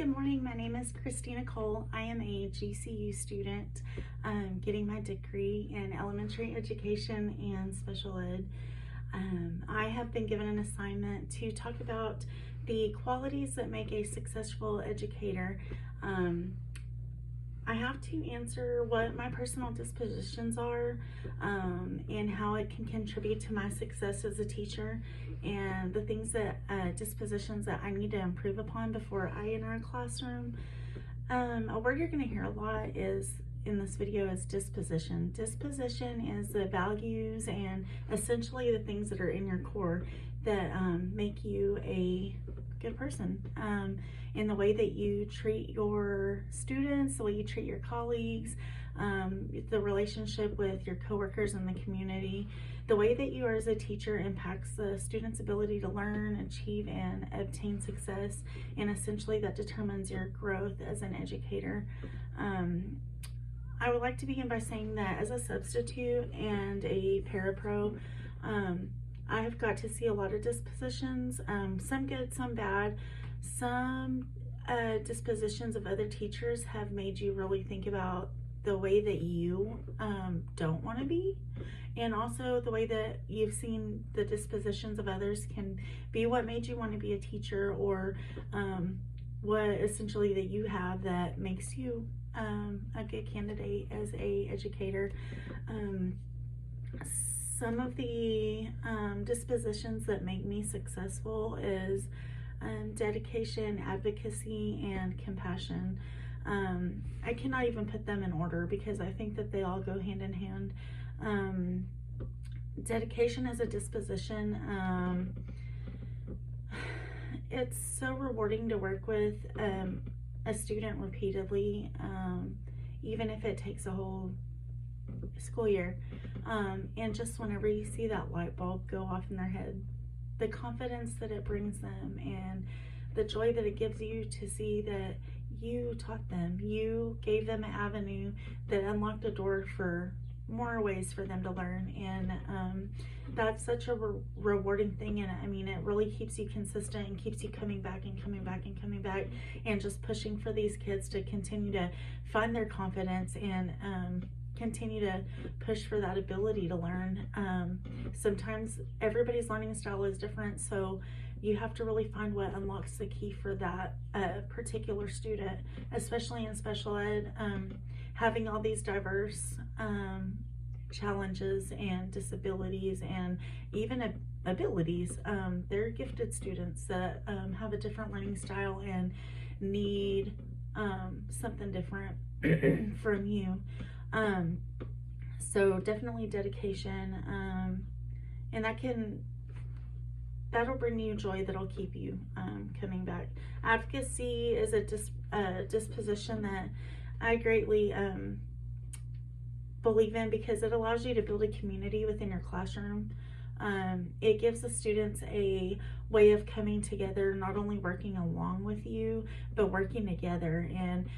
good morning. My name is Christina Cole. I am a GCU student getting my degree in elementary education and special ed. I have been given an assignment to talk about the qualities that make a successful educator. I have to answer what my personal dispositions are and how it can contribute to my success as a teacher, and the things that dispositions that I need to improve upon before I enter a classroom. A word you're going to hear a lot is in this video is disposition. Disposition is the values and essentially the things that are in your core that make you a good person. In the way that you treat your students, the way you treat your colleagues, the relationship with your coworkers in the community, the way that you are as a teacher impacts the student's ability to learn, achieve, and obtain success, and essentially that determines your growth as an educator. I would like to begin by saying that as a substitute and a parapro, I have got to see a lot of dispositions, some good, some bad. Some dispositions of other teachers have made you really think about the way that you don't want to be, and also the way that you've seen the dispositions of others can be what made you want to be a teacher, or what essentially that you have that makes you a good candidate as a educator. Some of the dispositions that make me successful is dedication, advocacy, and compassion. I cannot even put them in order because I think that they all go hand in hand. Dedication as a disposition, it's so rewarding to work with a student repeatedly, even if it takes a whole school year, and just whenever you see that light bulb go off in their head, the confidence that it brings them and the joy that it gives you to see that you taught them, you gave them an avenue that unlocked a door for more ways for them to learn. And that's such a rewarding thing, and I mean it really keeps you consistent and keeps you coming back and coming back and coming back, and just pushing for these kids to continue to find their confidence and continue to push for that ability to learn. Sometimes everybody's learning style is different, so you have to really find what unlocks the key for that particular student, especially in special ed. Having all these diverse challenges and disabilities and even abilities. They're gifted students that have a different learning style and need something different from you. So definitely dedication, and that'll bring you joy, that'll keep you coming back. Advocacy is a disposition that I greatly believe in because it allows you to build a community within your classroom. It gives the students a way of coming together, not only working along with you, but working together. And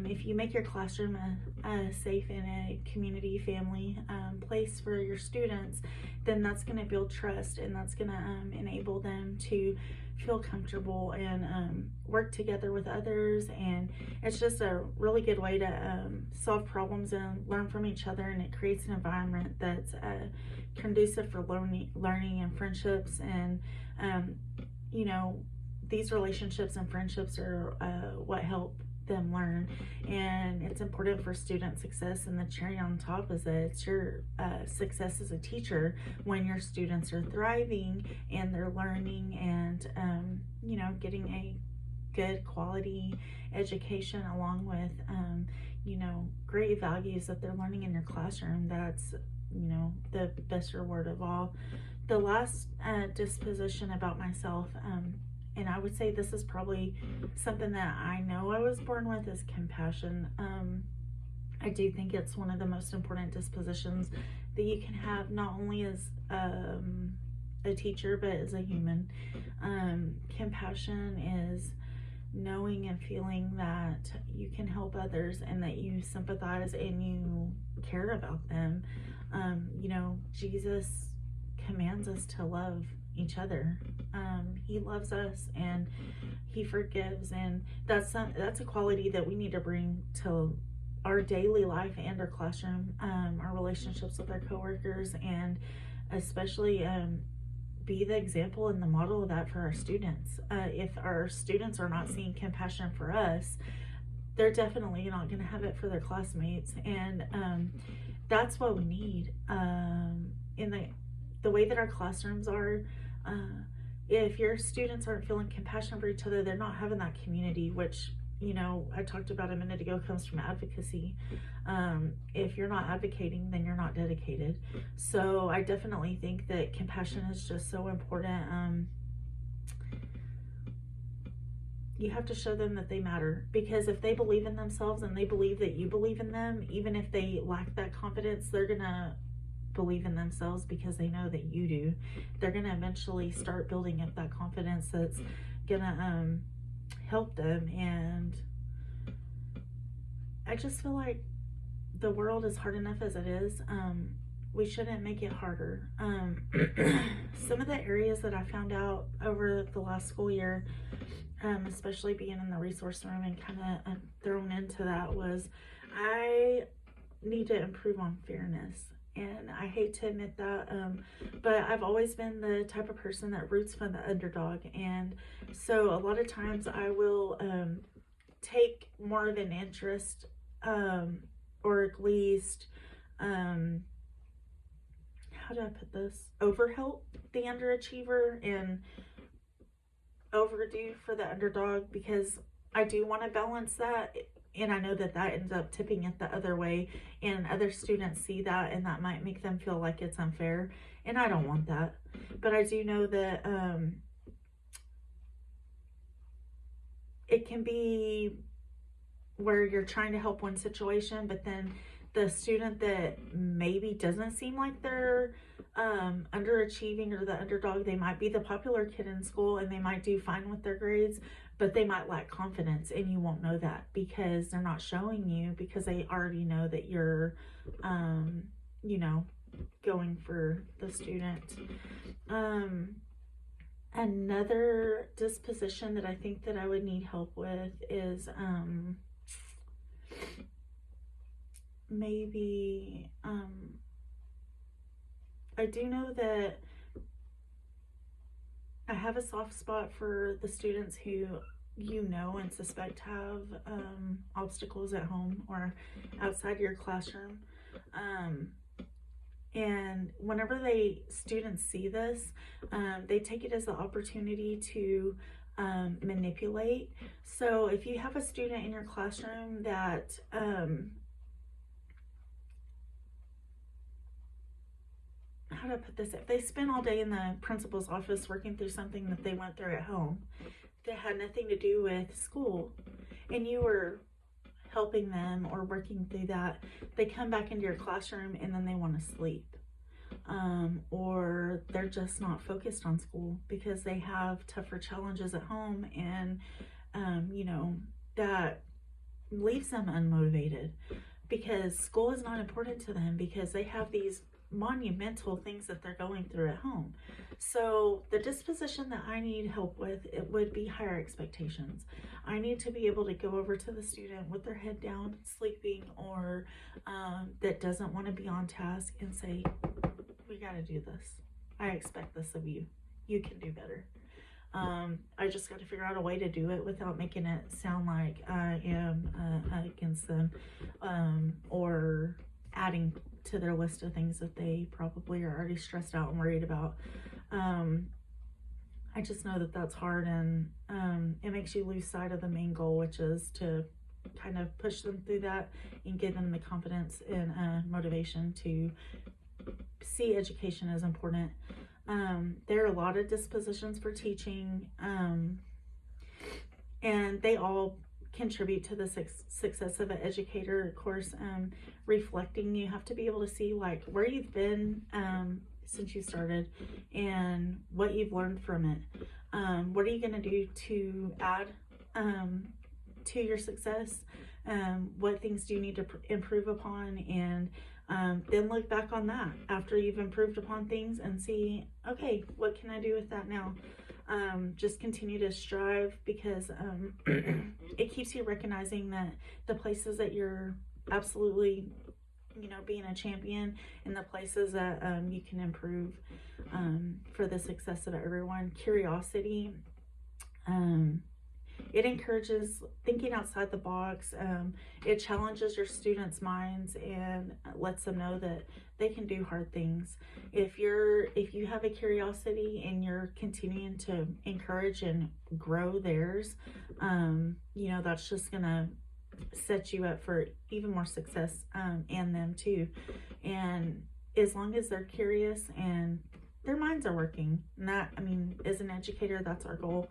if you make your classroom a safe and a community family place for your students, then that's going to build trust, and that's going to enable them to feel comfortable and work together with others. And it's just a really good way to solve problems and learn from each other, and it creates an environment that's conducive for learning and friendships. And you know, these relationships and friendships are what help them learn, and it's important for student success. And the cherry on top is that it's your success as a teacher when your students are thriving and they're learning and you know, getting a good quality education along with you know, great values that they're learning in your classroom. That's, you know, the best reward of all. The last disposition about myself, and I would say this is probably something that I know I was born with, is compassion. I do think it's one of the most important dispositions that you can have, not only as a teacher, but as a human. Compassion is knowing and feeling that you can help others and that you sympathize and you care about them. You know, Jesus commands us to love each other. He loves us and he forgives, and that's a quality that we need to bring to our daily life and our classroom, our relationships with our coworkers, and especially be the example and the model of that for our students. If our students are not seeing compassion for us, they're definitely not going to have it for their classmates. And that's what we need in the way that our classrooms are. If your students aren't feeling compassion for each other, they're not having that community, which, you know, I talked about a minute ago, comes from advocacy. If you're not advocating, then you're not dedicated. So I definitely think that compassion is just so important. You have to show them that they matter, because if they believe in themselves and they believe that you believe in them, even if they lack that confidence, they're gonna believe in themselves because they know that you do. They're gonna eventually start building up that confidence that's gonna help them. And I just feel like the world is hard enough as it is. We shouldn't make it harder. Some of the areas that I found out over the last school year, especially being in the resource room and kind of thrown into that, was I need to improve on fairness. And I hate to admit that, but I've always been the type of person that roots for the underdog. And so a lot of times I will take more of an interest, or at least, how do I put this? Overhelp the underachiever and overdo for the underdog, because I do want to balance that. And I know that that ends up tipping it the other way, and other students see that, and that might make them feel like it's unfair. And I don't want that. But I do know that it can be where you're trying to help one situation, but then the student that maybe doesn't seem like they're underachieving or the underdog, they might be the popular kid in school and they might do fine with their grades, but they might lack confidence, and you won't know that because they're not showing you, because they already know that you're you know, going for the student. Another disposition that I think that I would need help with is maybe I do know that I have a soft spot for the students who you know and suspect have obstacles at home or outside your classroom. And whenever students see this, they take it as the opportunity to manipulate. So if you have a student in your classroom that how do I put this? If they spend all day in the principal's office working through something that they went through at home that had nothing to do with school, and you were helping them or working through that, they come back into your classroom and then they want to sleep. Or they're just not focused on school because they have tougher challenges at home, and you know, that leaves them unmotivated because school is not important to them because they have these monumental things that they're going through at home. So the disposition that I need help with, it would be higher expectations. I need to be able to go over to the student with their head down, sleeping, or that doesn't want to be on task, and say, we got to do this. I expect this of you. You can do better. I just got to figure out a way to do it without making it sound like I am against them, or adding to their list of things that they probably are already stressed out and worried about. I just know that that's hard, and it makes you lose sight of the main goal, which is to kind of push them through that and give them the confidence and motivation to see education as important. There are a lot of dispositions for teaching, and they all contribute to the success of an educator. Of course, reflecting, you have to be able to see like where you've been since you started and what you've learned from it. What are you going to do to add to your success? What things do you need to improve upon? And Then look back on that after you've improved upon things and see, okay, what can I do with that now? Just continue to strive, because it keeps you recognizing that the places that you're absolutely, being a champion, and the places that you can improve for the success of everyone. Curiosity. It encourages thinking outside the box. It challenges your students' minds and lets them know that they can do hard things. If you have a curiosity and you're continuing to encourage and grow theirs, that's just gonna set you up for even more success, and them too. And as long as they're curious and their minds are working, and that, as an educator, that's our goal.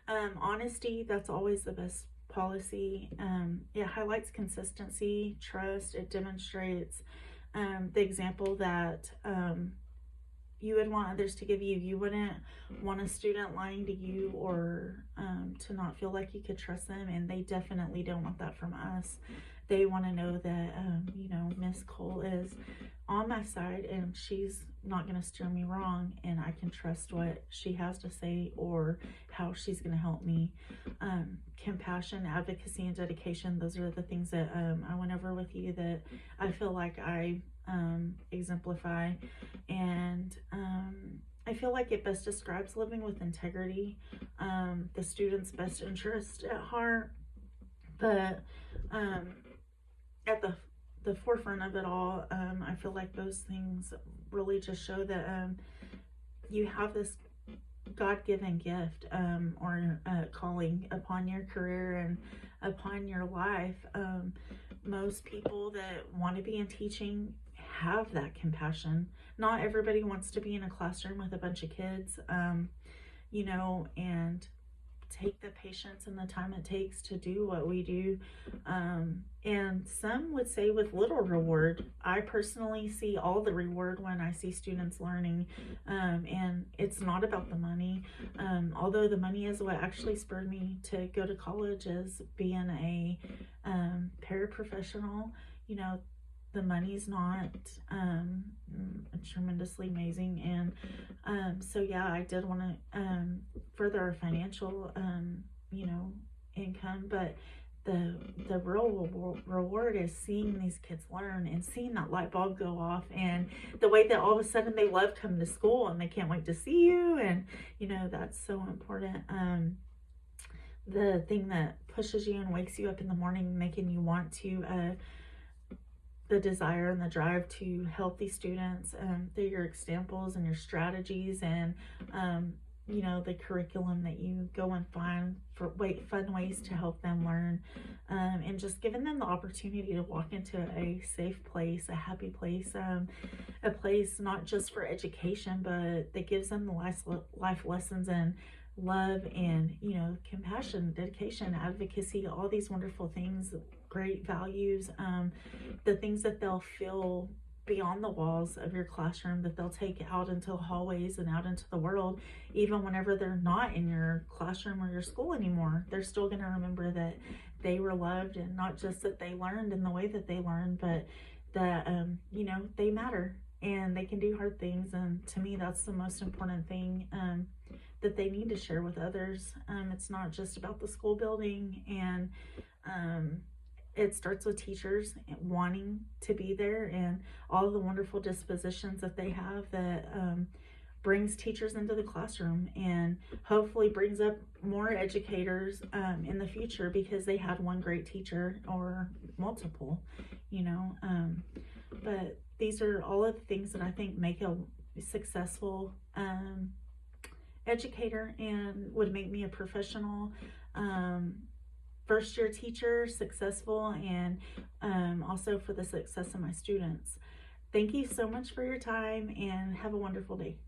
Honesty, that's always the best policy. It highlights consistency, trust. It demonstrates the example that you would want others to give you. You wouldn't want a student lying to you, or to not feel like you could trust them, and they definitely don't want that from us. They want to know that, Miss Cole is on my side and she's not going to steer me wrong, and I can trust what she has to say or how she's going to help me. Compassion, advocacy, and dedication, those are the things that I went over with you that I feel like I exemplify. And I feel like it best describes living with integrity, the student's best interest at heart, but at the forefront of it all, I feel like those things really just show that you have this God-given gift, or calling upon your career and upon your life. Most people that want to be in teaching have that compassion. Not everybody wants to be in a classroom with a bunch of kids, and take the patience and the time it takes to do what we do. And some would say with little reward. I personally see all the reward when I see students learning, and it's not about the money, although the money is what actually spurred me to go to college, as being a paraprofessional. The money's not tremendously amazing, and so yeah, I did want to further our financial income, but the real reward is seeing these kids learn and seeing that light bulb go off, and the way that all of a sudden they love coming to school and they can't wait to see you, and that's so important. The thing that pushes you and wakes you up in the morning, making you want to the desire and the drive to help these students through your examples and your strategies, and the curriculum that you go and find for fun ways to help them learn, and just giving them the opportunity to walk into a safe place, a happy place, a place not just for education, but that gives them the life lessons and love and compassion, dedication, advocacy, all these wonderful things, great values, the things that they'll feel beyond the walls of your classroom, that they'll take out into the hallways and out into the world. Even whenever they're not in your classroom or your school anymore, they're still going to remember that they were loved, and not just that they learned in the way that they learned, but that they matter and they can do hard things. And to me, that's the most important thing that they need to share with others. It's not just about the school building, and it starts with teachers wanting to be there, and all the wonderful dispositions that they have that brings teachers into the classroom, and hopefully brings up more educators in the future, because they had one great teacher or multiple, but these are all of the things that I think make a successful educator, and would make me a professional first year teacher, successful, and also for the success of my students. Thank you so much for your time, and have a wonderful day.